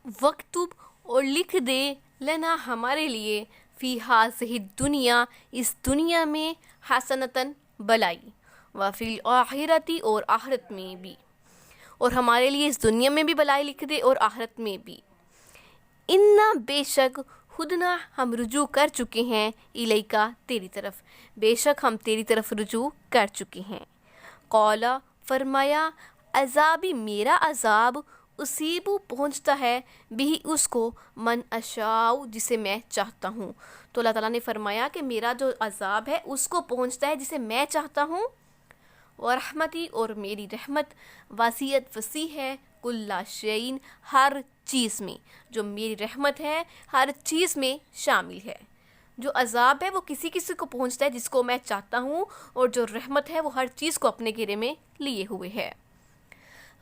وکتب اور لکھ دے لنا ہمارے لیے فی ہذہ دنیا اس دنیا میں حسنتاً بلائی وفی الآخرتی اور آخرت میں بھی، اور ہمارے لیے اس دنیا میں بھی بلائی لکھ دے اور آخرت میں بھی۔ انا بے شک خودنا ہم رجوع کر چکے ہیں الیکا تیری طرف، بے شک ہم تیری طرف رجوع کر چکے ہیں۔ قولا فرمایا عذابی میرا عذاب اصیبو پہنچتا ہے بھی اس کو من اشاء جسے میں چاہتا ہوں، تو اللہ تعالیٰ نے فرمایا کہ میرا جو عذاب ہے اس کو پہنچتا ہے جسے میں چاہتا ہوں، ورحمتی اور میری رحمت وسیعت وسیع ہے کل شیء ہر چیز میں، جو میری رحمت ہے ہر چیز میں شامل ہے۔ جو عذاب ہے وہ کسی کسی کو پہنچتا ہے جس کو میں چاہتا ہوں، اور جو رحمت ہے وہ ہر چیز کو اپنے گھیرے میں لیے ہوئے ہے۔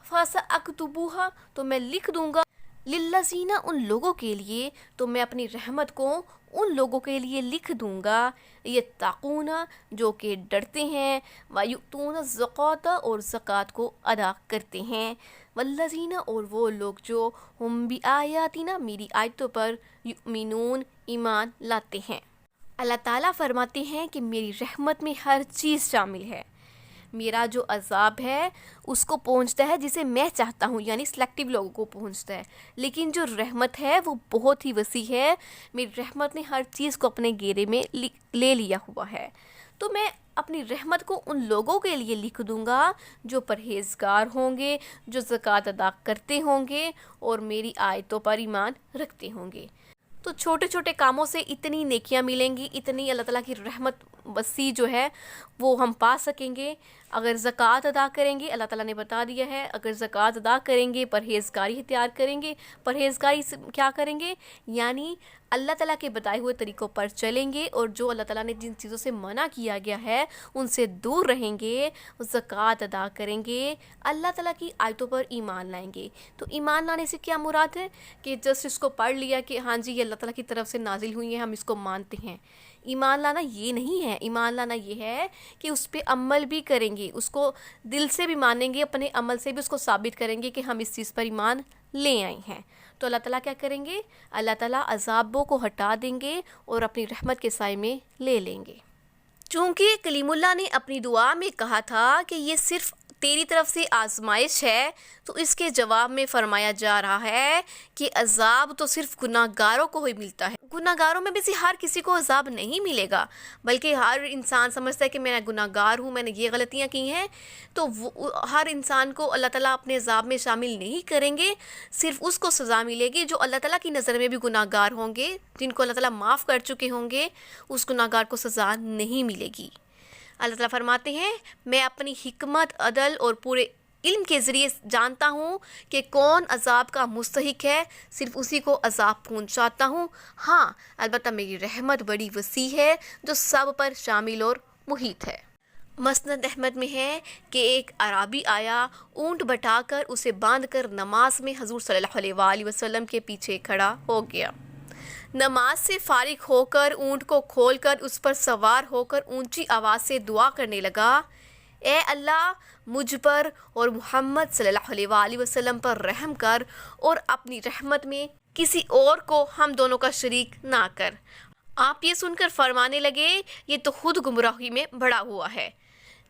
فَسَأَكْتُبُهَا تو میں لکھ دوں گا، لِلَّذِينَ ان لوگوں کے لیے، تو میں اپنی رحمت کو ان لوگوں کے لیے لکھ دوں گا، یتقون جو کہ ڈرتے ہیں، وَيُؤْتُونَ الزَّکَاةَ اور زکوٰۃ کو ادا کرتے ہیں، والذین اور وہ لوگ جو ہم بآیاتنا میری آیتوں پر یؤمنون ایمان لاتے ہیں۔ اللہ تعالیٰ فرماتے ہیں کہ میری رحمت میں ہر چیز شامل ہے۔ میرا جو عذاب ہے اس کو پہنچتا ہے جسے میں چاہتا ہوں، یعنی سلیکٹیو لوگوں کو پہنچتا ہے، لیکن جو رحمت ہے وہ بہت ہی وسیع ہے۔ میری رحمت نے ہر چیز کو اپنے گھیرے میں لے لیا ہوا ہے، تو میں اپنی رحمت کو ان لوگوں کے لیے لکھ دوں گا جو پرہیزگار ہوں گے، جو زکوٰۃ ادا کرتے ہوں گے اور میری آیتوں پر ایمان رکھتے ہوں گے۔ تو چھوٹے چھوٹے کاموں سے اتنی نیکیاں ملیں گی، اتنی اللہ تعالیٰ کی رحمت وسیع جو ہے وہ ہم پا سکیں گے۔ اگر زکوٰۃ ادا کریں گے، اللہ تعالیٰ نے بتا دیا ہے، اگر زکوٰۃ ادا کریں گے، پرہیزگاری اختیار کریں گے، پرہیزگاری سے کیا کریں گے، یعنی اللہ تعالیٰ کے بتائے ہوئے طریقوں پر چلیں گے، اور جو اللہ تعالیٰ نے جن چیزوں سے منع کیا گیا ہے ان سے دور رہیں گے، زکوٰۃ ادا کریں گے، اللہ تعالیٰ کی آیتوں پر ایمان لائیں گے۔ تو ایمان لانے سے کیا مراد ہے کہ جسٹ اس کو پڑھ لیا کہ ہاں جی یہ اللہ تعالیٰ کی طرف سے نازل ہوئی ہیں، ہم اس کو مانتے ہیں۔ ایمان لانا یہ نہیں ہے، ایمان لانا یہ ہے کہ اس پہ عمل بھی کریں گے، اس کو دل سے بھی مانیں گے، اپنے عمل سے بھی اس کو ثابت کریں گے کہ ہم اس چیز پر ایمان لے آئے ہیں۔ تو اللہ تعالیٰ کیا کریں گے؟ اللہ تعالیٰ عذابوں کو ہٹا دیں گے اور اپنی رحمت کے سائے میں لے لیں گے۔ چونکہ کلیم اللہ نے اپنی دعا میں کہا تھا کہ یہ صرف تیری طرف سے آزمائش ہے، تو اس کے جواب میں فرمایا جا رہا ہے کہ عذاب تو صرف گناہ گاروں کو ہی ملتا ہے۔ گناہ گاروں میں بھی سے ہر کسی کو عذاب نہیں ملے گا، بلکہ ہر انسان سمجھتا ہے کہ میں گناہ گار ہوں، میں نے یہ غلطیاں کی ہیں، تو ہر انسان کو اللہ تعالیٰ اپنے عذاب میں شامل نہیں کریں گے۔ صرف اس کو سزا ملے گی جو اللہ تعالیٰ کی نظر میں بھی گناہ گار ہوں گے، جن کو اللہ تعالیٰ معاف کر چکے ہوں گے، اس گناہ گار کو سزا نہیں ملے گی۔ اللہ تعالیٰ فرماتے ہیں میں اپنی حکمت، عدل اور پورے علم کے ذریعے جانتا ہوں کہ کون عذاب کا مستحق ہے، صرف اسی کو عذاب پہنچاتا ہوں۔ ہاں البتہ میری رحمت بڑی وسیع ہے جو سب پر شامل اور محیط ہے۔ مسند احمد میں ہے کہ ایک اعرابی آیا، اونٹ بٹھا کر اسے باندھ کر نماز میں حضور صلی اللہ علیہ وآلہ وسلم کے پیچھے کھڑا ہو گیا۔ نماز سے فارغ ہو کر اونٹ کو کھول کر اس پر سوار ہو کر اونچی آواز سے دعا کرنے لگا، اے اللہ مجھ پر اور محمد صلی اللہ علیہ وآلہ وسلم پر رحم کر، اور اپنی رحمت میں کسی اور کو ہم دونوں کا شریک نہ کر۔ آپ یہ سن کر فرمانے لگے یہ تو خود گمراہی میں بڑھا ہوا ہے۔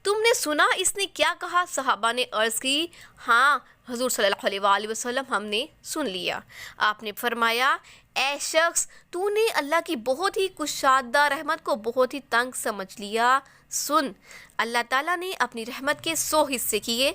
تم نے سنا اس نے کیا کہا؟ صحابہ نے عرض کی ہاں حضور صلی اللہ علیہ وآلہ وسلم ہم نے سن لیا۔ آپ نے فرمایا اے شخص تو نے اللہ کی بہت ہی کشادہ رحمت کو بہت ہی تنگ سمجھ لیا۔ سن، اللہ تعالیٰ نے اپنی رحمت کے 100 حصے کیے،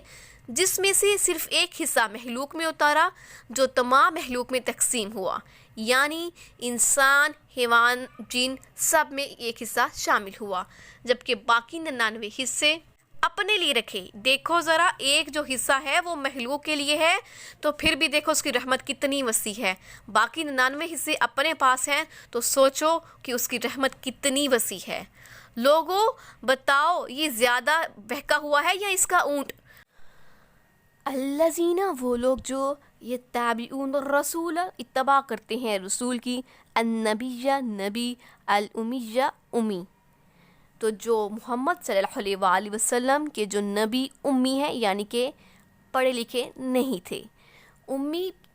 جس میں سے صرف ایک حصہ مخلوق میں اتارا جو تمام مخلوق میں تقسیم ہوا، یعنی انسان، حیوان، جن سب میں ایک حصہ شامل ہوا، جبکہ باقی 99 حصے اپنے لیے رکھے۔ دیکھو ذرا ایک جو حصہ ہے وہ مخلوق کے لیے ہے، تو پھر بھی دیکھو اس کی رحمت کتنی وسیع ہے، باقی 99 حصے اپنے پاس ہیں، تو سوچو کہ اس کی رحمت کتنی وسیع ہے۔ لوگوں بتاؤ یہ زیادہ بہکا ہوا ہے یا اس کا اونٹ؟ الذین وہ لوگ جو یتبعون الرسول اتباع کرتے ہیں رسول کی، النبی نبی، الامی امی، تو جو محمد صلی اللہ علیہ وآلہ وسلم کے جو نبی امی ہیں، یعنی کہ پڑھے لکھے نہیں تھے۔ امی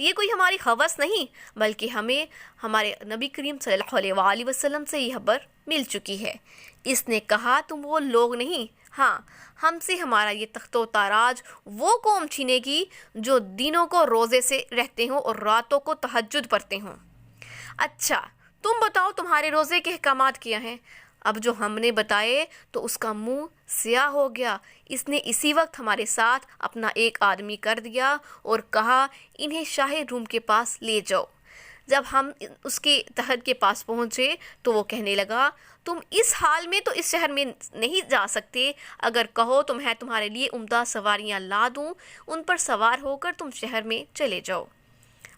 یہ کوئی ہماری خواص نہیں بلکہ ہمیں ہمارے نبی کریم صلی اللہ علیہ وآلہ وسلم سے یہ خبر مل چکی ہے۔ اس نے کہا تم وہ لوگ نہیں، ہاں ہم سے ہمارا یہ تخت و تاراج وہ قوم چھینے گی جو دنوں کو روزے سے رہتے ہوں اور راتوں کو تہجد پڑھتے ہوں۔ اچھا تم بتاؤ تمہارے روزے کے احکامات کیا ہیں؟ اب جو ہم نے بتائے تو اس کا منہ سیاہ ہو گیا۔ اس نے اسی وقت ہمارے ساتھ اپنا ایک آدمی کر دیا اور کہا انہیں شاہ روم کے پاس لے جاؤ۔ جب ہم اس کے تحت کے پاس پہنچے تو وہ کہنے لگا تم اس حال میں تو اس شہر میں نہیں جا سکتے، اگر کہو تو میں تمہارے لیے عمدہ سواریاں لا دوں، ان پر سوار ہو کر تم شہر میں چلے جاؤ۔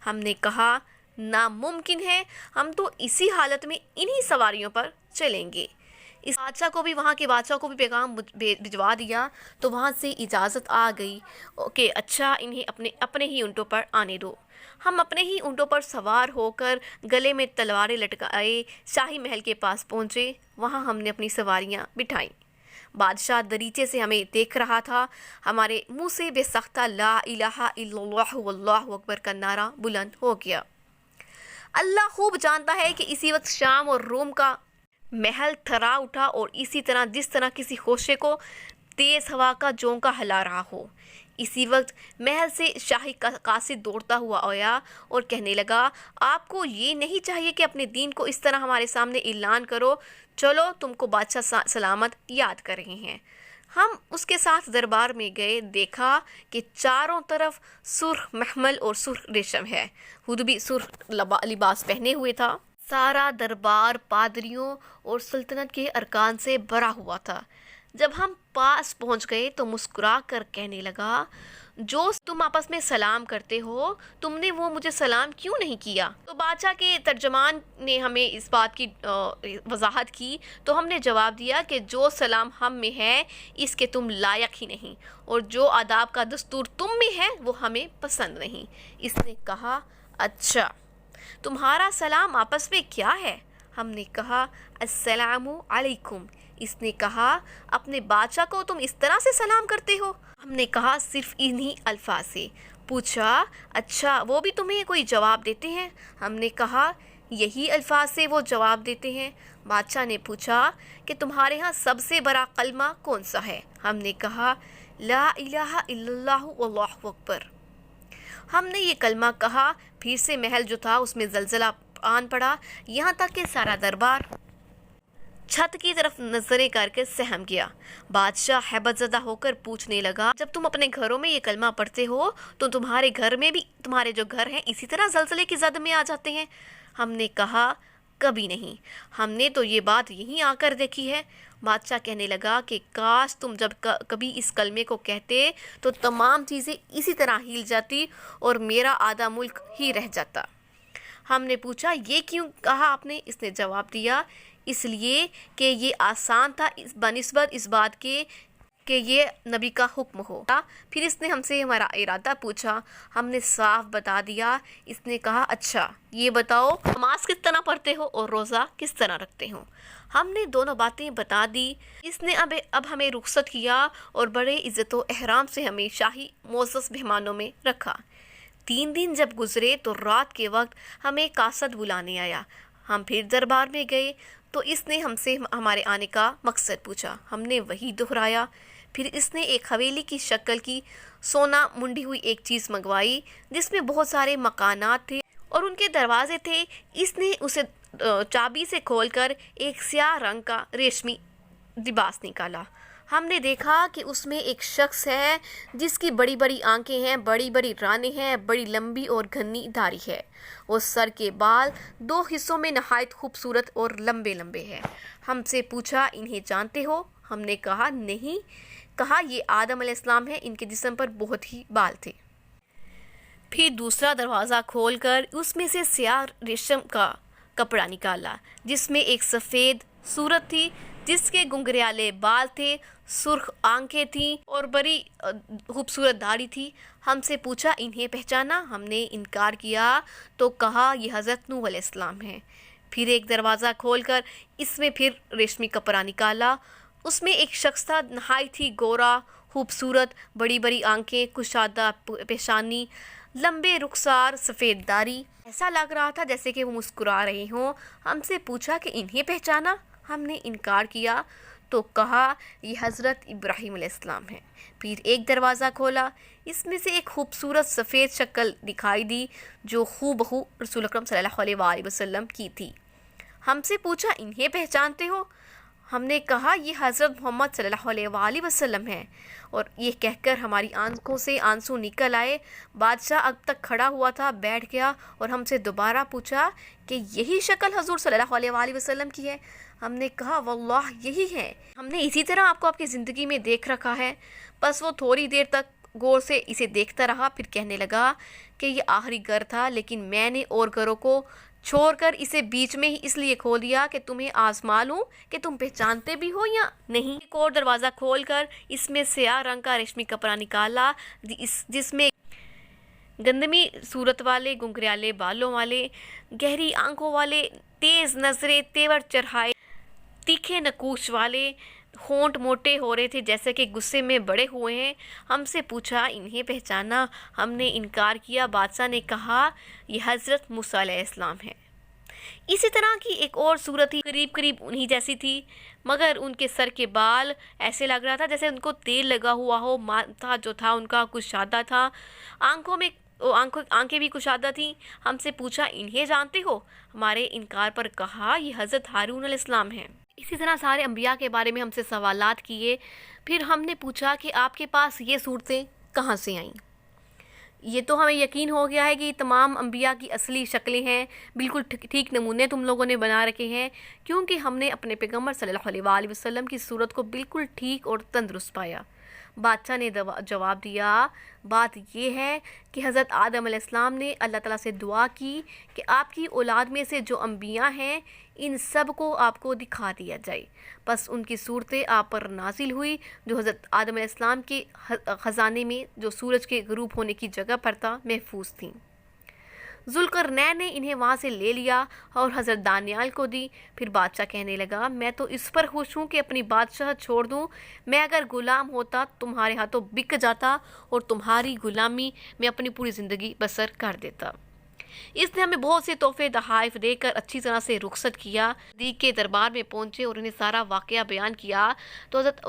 ہم نے کہا ناممکن ہے، ہم تو اسی حالت میں انہی سواریوں پر چلیں گے۔ اس بادشاہ کو بھی وہاں کے بادشاہ کو بھی پیغام بھجوا دیا تو وہاں سے اجازت آ گئی کہ اچھا انہیں اپنے ہی اونٹوں پر آنے دو۔ ہم اپنے ہی اونٹوں پر سوار ہو کر گلے میں تلواریں لٹکائے شاہی محل کے پاس پہنچے۔ وہاں ہم نے اپنی سواریاں بٹھائیں۔ بادشاہ دریچے سے ہمیں دیکھ رہا تھا۔ ہمارے منہ سے بے سختہ لا الہ الا اللہ واللہ اکبر کا نعرہ بلند ہو گیا۔ اللہ خوب جانتا ہے کہ اسی وقت شام اور روم کا محل تھرا اٹھا اور اسی طرح جس طرح کسی خوشے کو تیز ہوا کا جھونکا ہلا رہا ہو۔ اسی وقت محل سے شاہی قاصد دوڑتا ہوا آیا اور کہنے لگا آپ کو یہ نہیں چاہیے کہ اپنے دین کو اس طرح ہمارے سامنے اعلان کرو، چلو تم کو بادشاہ سلامت یاد کر رہے ہیں۔ ہم اس کے ساتھ دربار میں گئے، دیکھا کہ چاروں طرف سرخ محمل اور سرخ ریشم ہے، خود بھی سرخ لباس پہنے ہوئے تھا۔ سارا دربار پادریوں اور سلطنت کے ارکان سے بھرا ہوا تھا۔ جب ہم پاس پہنچ گئے تو مسکرا کر کہنے لگا جو تم آپس میں سلام کرتے ہو تم نے وہ مجھے سلام کیوں نہیں کیا؟ تو بادشاہ کے ترجمان نے ہمیں اس بات کی وضاحت کی تو ہم نے جواب دیا کہ جو سلام ہم میں ہے اس کے تم لائق ہی نہیں، اور جو آداب کا دستور تم میں ہے وہ ہمیں پسند نہیں۔ اس نے کہا اچھا تمہارا سلام آپس میں کیا ہے؟ ہم نے کہا السلام علیکم۔ اس نے کہا اپنے بادشاہ کو تم اس طرح سے سلام کرتے ہو؟ ہم نے کہا صرف انہی الفاظ سے۔ پوچھا اچھا وہ بھی تمہیں کوئی جواب دیتے ہیں؟ ہم نے کہا یہی الفاظ سے وہ جواب دیتے ہیں۔ بادشاہ نے پوچھا کہ تمہارے ہاں سب سے بڑا کلمہ کون سا ہے؟ ہم نے کہا لا الہ الا اللہ واللہ اکبر۔ ہم نے یہ کلمہ کہا، پھر سے محل جو تھا اس میں زلزلہ آن پڑا، یہاں تک کہ سارا دربار چھت کی طرف نظریں کر کے سہم گیا۔ بادشاہ ہیبت زدہ ہو کر پوچھنے لگا جب تم اپنے گھروں میں یہ کلمہ پڑھتے ہو تو تمہارے گھر میں بھی تمہارے جو گھر ہیں اسی طرح زلزلے کی زد میں آ جاتے ہیں؟ ہم نے کہا کبھی نہیں، ہم نے تو یہ بات یہیں آ کر دیکھی ہے۔ بادشاہ کہنے لگا کہ کاش تم جب کبھی اس کلمے کو کہتے تو تمام چیزیں اسی طرح ہل جاتی اور میرا آدھا ملک ہی رہ جاتا۔ ہم نے پوچھا یہ کیوں کہا آپ نے؟ اس نے جواب دیا اس لیے کہ یہ آسان تھا بنسبت اس بات کے کہ یہ نبی کا حکم ہو۔ پھر اس نے ہم سے ہمارا ارادہ پوچھا، ہم نے صاف بتا دیا۔ اس نے کہا اچھا یہ بتاؤ نماز کس طرح پڑھتے ہو اور روزہ کس طرح رکھتے ہو؟ ہم نے دونوں باتیں بتا دی۔ اس نے اب ہمیں رخصت کیا اور بڑے عزت و احترام سے ہمیں شاہی معزز مہمانوں میں رکھا۔ 3 دن جب گزرے تو رات کے وقت ہمیں قاصد بلانے آیا۔ ہم پھر دربار میں گئے تو اس نے ہم سے ہمارے آنے کا مقصد پوچھا، ہم نے وہی دہرایا۔ پھر اس نے ایک حویلی کی شکل کی سونا منڈی ہوئی ایک چیز منگوائی جس میں بہت سارے مکانات تھے اور ان کے دروازے تھے۔ اس نے اسے چابی سے کھول کر ایک سیاہ رنگ کا ریشمی لباس نکالا۔ ہم نے دیکھا کہ اس میں ایک شخص ہے جس کی بڑی بڑی آنکھیں ہیں، بڑی بڑی رانیں ہیں، بڑی لمبی اور گھنی داڑھی ہے۔ وہ سر کے بال 2 حصوں میں نہایت خوبصورت اور لمبے لمبے ہیں۔ ہم سے پوچھا انہیں جانتے ہو؟ ہم نے کہا نہیں۔ کہا یہ آدم علیہ السلام ہے، ان کے جسم پر بہت ہی بال تھے۔ پھر دوسرا دروازہ کھول کر اس میں سے سیاہ ریشم کا کپڑا نکالا جس میں ایک سفید صورت تھی جس کے گنگریالے بال تھے، سرخ آنکھیں تھیں اور بڑی خوبصورت داڑھی تھی۔ ہم سے پوچھا انہیں پہچانا؟ ہم نے انکار کیا تو کہا یہ حضرت نوح علیہ السلام ہیں۔ پھر ایک دروازہ کھول کر اس میں پھر ریشمی کپڑا نکالا، اس میں ایک شخص تھا نہایت ہی گورا، خوبصورت، بڑی بڑی آنکھیں، کشادہ پیشانی، لمبے رخسار، سفید داڑھی، ایسا لگ رہا تھا جیسے کہ وہ مسکرا رہے ہوں۔ ہم سے پوچھا کہ انہیں پہچانا؟ ہم نے انکار کیا تو کہا یہ حضرت ابراہیم علیہ السلام ہیں۔ پھر ایک دروازہ کھولا، اس میں سے ایک خوبصورت سفید شکل دکھائی دی جو ہو بہو رسول اکرم صلی اللہ علیہ وآلہ وسلم کی تھی۔ ہم سے پوچھا انہیں پہچانتے ہو؟ ہم نے کہا یہ حضرت محمد صلی اللہ علیہ وآلہ وسلم ہیں، اور یہ کہہ کر ہماری آنکھوں سے آنسو نکل آئے۔ بادشاہ اب تک کھڑا ہوا تھا، بیٹھ گیا اور ہم سے دوبارہ پوچھا کہ یہی شکل حضور صلی اللہ علیہ وآلہ وسلم کی ہے؟ ہم نے کہا واللہ یہی ہے، ہم نے اسی طرح آپ کو آپ کی زندگی میں دیکھ رکھا ہے۔ بس وہ تھوڑی دیر تک غور سے اسے دیکھتا رہا، پھر کہنے لگا کہ یہ آخری گھر تھا، لیکن میں نے اور گھروں کو چھوڑ کر اسے بیچ میں ہی اس لیے کھول دیا کہ تمہیں آزما لوں کہ تم پہچانتے بھی ہو یا نہیں۔ ایک اور دروازہ کھول کر اس میں سیاہ رنگ کا ریشمی کپڑا نکالا جس میں گندمی صورت والے، گھنگریالے بالوں والے، گہری آنکھوں والے، تیز نظریں، تیور چڑھائے، تیکھے نقوش والے ہونٹ موٹے ہو رہے تھے جیسے کہ غصے میں بڑے ہوئے ہیں۔ ہم سے پوچھا انہیں پہچانا؟ ہم نے انکار کیا۔ بادشاہ نے کہا یہ حضرت موسیٰ علیہ السلام ہیں۔ اسی طرح کی ایک اور صورت تھی، قریب انہی جیسی تھی، مگر ان کے سر کے بال ایسے لگ رہا تھا جیسے ان کو تیل لگا ہوا ہو۔ ماتھا جو تھا ان کا کشادہ تھا، آنکھیں بھی کشادہ تھیں۔ ہم سے پوچھا انہیں جانتے ہو؟ ہمارے انکار پر کہا یہ حضرت ہارون علیہ السلام ہیں۔ اسی طرح سارے انبیاء کے بارے میں ہم سے سوالات کیے۔ پھر ہم نے پوچھا کہ آپ کے پاس یہ صورتیں کہاں سے آئیں؟ یہ تو ہمیں یقین ہو گیا ہے کہ یہ تمام انبیاء کی اصلی شکلیں ہیں، بالکل ٹھیک نمونے تم لوگوں نے بنا رکھے ہیں، کیونکہ ہم نے اپنے پیغمبر صلی اللہ علیہ وآلہ وسلم کی صورت کو بالکل ٹھیک اور تندرست پایا۔ بادشاہ نے جواب دیا بات یہ ہے کہ حضرت آدم علیہ السلام نے اللہ تعالیٰ سے دعا کی کہ آپ کی اولاد میں سے جو انبیاء ہیں ان سب کو آپ کو دکھا دیا جائے، بس ان کی صورتیں آپ پر نازل ہوئی جو حضرت آدم علیہ السلام کے خزانے میں جو سورج کے غروب ہونے کی جگہ پر تھا محفوظ تھیں۔ ذوالقرنین نے انہیں وہاں سے لے لیا اور حضرت دانیال کو دی۔ پھر بادشاہ کہنے لگا میں تو اس پر خوش ہوں کہ اپنی بادشاہ چھوڑ دوں، میں اگر غلام ہوتا تمہارے ہاتھوں بک جاتا اور تمہاری غلامی میں اپنی پوری زندگی بسر کر دیتا۔ اس نے ہمیں بہت سے تحفے تحائف دے کر اچھی طرح سے رخصت کیا۔ صدیق کے دربار میں پہنچے اور انہیں سارا واقعہ بیان کیا تو حضرت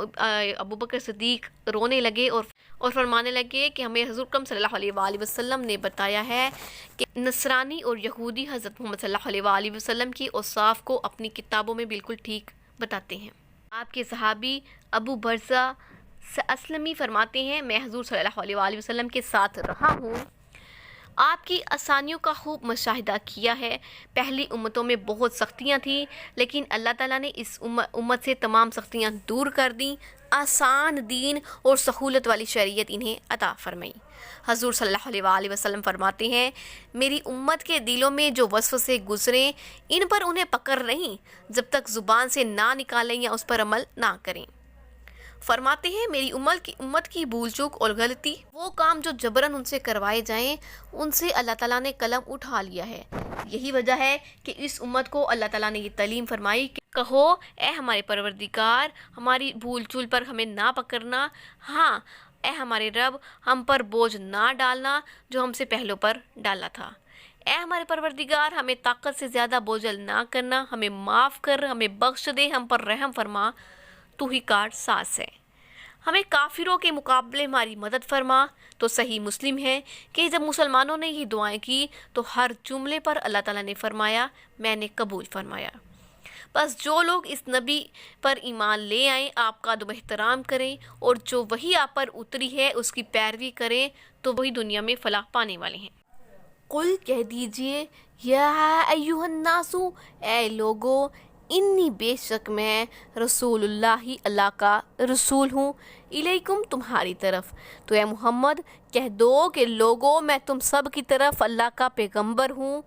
ابوبکر صدیق رونے لگے اور فرمانے لگے کہ ہمیں حضور اکرم صلی اللہ علیہ وآلہ وسلم نے بتایا ہے کہ نصرانی اور یہودی حضرت محمد صلی اللہ علیہ وآلہ وسلم کی اوصاف کو اپنی کتابوں میں بالکل ٹھیک بتاتے ہیں۔ آپ کے صحابی ابو برزہ اسلمی فرماتے ہیں میں حضور صلی اللہ علیہ وآلہ وسلم کے ساتھ رہا ہوں، آپ کی آسانیوں کا خوب مشاہدہ کیا ہے۔ پہلی امتوں میں بہت سختیاں تھیں، لیکن اللہ تعالیٰ نے اس امت سے تمام سختیاں دور کر دیں، آسان دین اور سہولت والی شریعت انہیں عطا فرمائی۔ حضور صلی اللہ علیہ وآلہ وسلم فرماتے ہیں میری امت کے دلوں میں جو وسوسے گزریں ان پر انہیں پکڑ نہیں جب تک زبان سے نہ نکالیں یا اس پر عمل نہ کریں۔ فرماتے ہیں میری امت کی بھول چوک اور غلطی وہ کام جو جبراً ان سے کروائے جائیں ان سے اللہ تعالیٰ نے قلم اٹھا لیا ہے۔ یہی وجہ ہے کہ اس امت کو اللہ تعالیٰ نے یہ تعلیم فرمائی کہ کہو اے ہمارے پروردگار ہماری بھول چول پر ہمیں نہ پکڑنا، ہاں اے ہمارے رب ہم پر بوجھ نہ ڈالنا جو ہم سے پہلوں پر ڈالا تھا، اے ہمارے پروردگار ہمیں طاقت سے زیادہ بوجھل نہ کرنا، ہمیں معاف کر، ہمیں بخش دے، ہم پر رحم فرما، تو ہی کار ساز ہے، ہمیں کافروں کے مقابلے ہماری مدد فرما۔ تو صحیح مسلم ہے کہ جب مسلمانوں نے یہ دعائیں کی تو ہر جملے پر اللہ تعالیٰ نے فرمایا میں نے قبول فرمایا۔ بس جو لوگ اس نبی پر ایمان لے آئیں آپ کا ادب و احترام کریں اور جو وہی آپ پر اتری ہے اس کی پیروی کریں تو وہی دنیا میں فلاح پانے والے ہیں۔ قل کہہ دیجئے یا ایھا الناس اے لوگو انی بے شک میں رسول اللہ کا رسول ہوں الیکم تمہاری طرف۔ تو اے محمد کہہ دو کہ لوگوں میں تم سب کی طرف اللہ کا پیغمبر ہوں،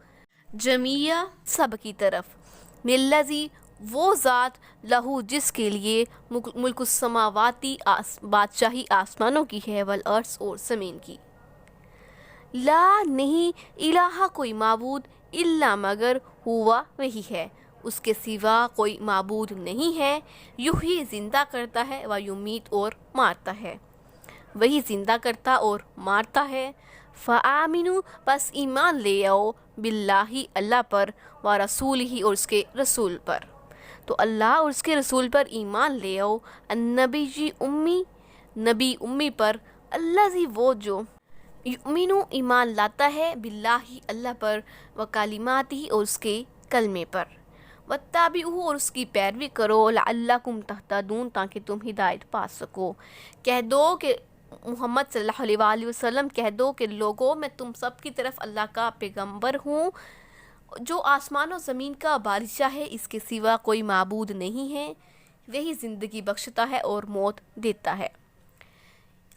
جمیع سب کی طرف، ملذی وہ ذات لہو جس کے لیے ملک السماواتی بادشاہی آسمانوں کی ہے والارض اور زمین کی، لا نہیں الہ کوئی معبود الا مگر ہوا وہی ہے، اس کے سوا کوئی معبود نہیں ہے، یحیی زندہ کرتا ہے و یمیت اور مارتا ہے، وہی زندہ کرتا اور مارتا ہے، فآمنو پس ایمان لے آؤ باللہ اللہ پر و رسول ہی اور اس کے رسول پر. تو اللہ اور اس کے رسول پر ایمان لے آؤ. النبی جی امی نبی امی پر. الذی وہ جو یؤمنو ایمان لاتا ہے باللہ اللہ پر و کلماتہ اور اس کے کلمے پر. واتبعوہ اور اس کی پیروی کرو لعلکم تہتدون تاکہ تم ہدایت پا سکو. کہہ دو کہ محمد صلی اللہ علیہ وآلہ وسلم کہہ دو کہ لوگوں میں تم سب کی طرف اللہ کا پیغمبر ہوں جو آسمان و زمین کا بادشاہ ہے، اس کے سوا کوئی معبود نہیں ہے، وہی زندگی بخشتا ہے اور موت دیتا ہے.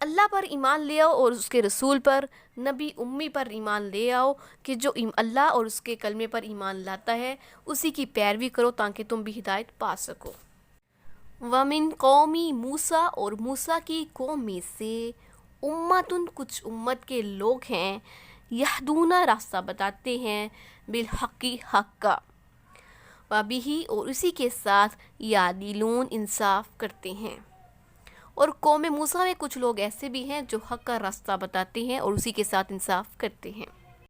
اللہ پر ایمان لے آؤ اور اس کے رسول پر. نبی امی پر ایمان لے آؤ کہ جو اللہ اور اس کے کلمے پر ایمان لاتا ہے اسی کی پیروی کرو تاکہ تم بھی ہدایت پا سکو. وَمِن قومی موسیٰ اور موسیٰ کی قوم میں سے امتن کچھ امت کے لوگ ہیں یہدون راستہ بتاتے ہیں بالحق حق کا وبہ اور اسی کے ساتھ یعدلون انصاف کرتے ہیں. اور قوم موسیٰ میں کچھ لوگ ایسے بھی ہیں جو حق کا راستہ بتاتے ہیں اور اسی کے ساتھ انصاف کرتے ہیں.